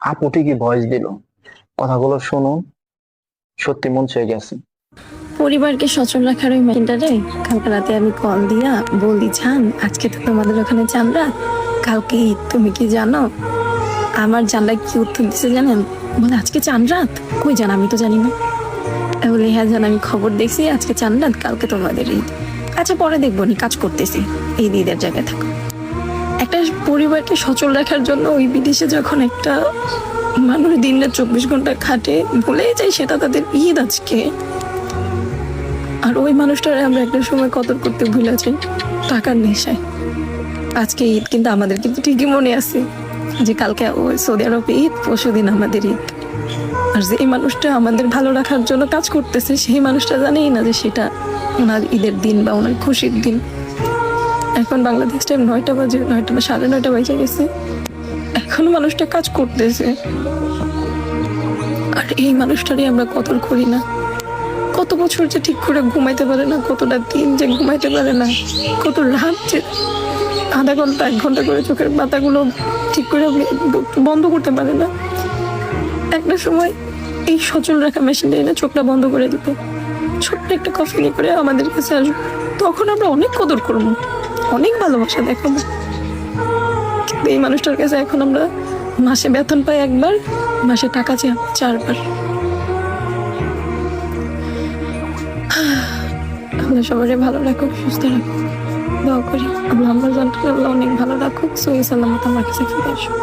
আপু ঠিকই ভয়েস দিল, কথাগুলো শুনুন, সত্যি মন ছুঁয়ে গেছে। পরিবারকে সচল রাখার ওই মেশিনটারে কালকে রাতে আমি কল দিয়া বলি, জান আজকে তো তোমাদের ওখানে চাঁদ রাত, কালকে ঈদ, তুমি কি জানো? আমার জানলা কি উত্তর দিছে জানেন? বলে আজকে চাঁদ রাত? কই জান, আমি তো জানি না। আমি বলি হ্যাঁ জান, আমি খবর দেখছি আজকে চাঁদ রাত, কালকে তোমাদের ঈদ। আচ্ছা পরে দেখবো নি, কাজ করতেছি, এই ঈদের জায়গায় থাকো। একটা পরিবারকে সচল রাখার জন্য ওই বিদেশে যখন একটা মানুষ দিন রাত 24 ঘন্টা খাটে, ভুলেই যায় সেটা তাদের ঈদ আজকে। আর ওই মানুষটারে আমরা একটা সময় কদর করতে ভুলে যাই টাকার নেশায়। আজকে ঈদ, কিন্তু আমাদের কিন্তু ঠিকই মনে আছে যে কালকে ওই সৌদি আরবে ঈদ, পরশুদিন আমাদের ঈদ। আর যে মানুষটা আমাদের ভালো রাখার জন্য কাজ করতেছে সেই মানুষটা জানেই না যে সেটা ওনার ঈদের দিন বা ওনার খুশির দিন। এখন বাংলাদেশ টাইম 9টা বাজে, 9টা বা 9:30 বাজে গেছে, এখনো মানুষটা কাজ করতেছে। আর এই মানুষটারই আমরা কদর করি না। কত বছর যে ঠিক করে ঘুমাইতে পারে না, কতটা দিন যে ঘুমাইতে পারে না, কত রাত যে আধা ঘন্টা 1 ঘন্টা করে চোখের পাতাগুলো ঠিক করে বন্ধ করতে পারে না। একটা সময় এই সচল রাখা মেশিনটা এনে চোখটা বন্ধ করে দিত, ছোট্ট একটা কফি নিয়ে করে আমাদের কাছে আসবো, তখন আমরা অনেক কদর করবো, অনেক ভালোবাসা দেখাবো। কিন্তু এই মানুষটার কাছে এখন আমরা মাসে বেতন পাই একবার, মাসে টাকা চাই 4বার। আল্লাহ সবারই ভালো রাখুক, সুস্থ রাখুক, দোয়া করি আল্লাহ আমার জানটা আল্লাহ অনেক ভালো রাখুক, সহি সালামত আমার কাছে ফিরে আসুক।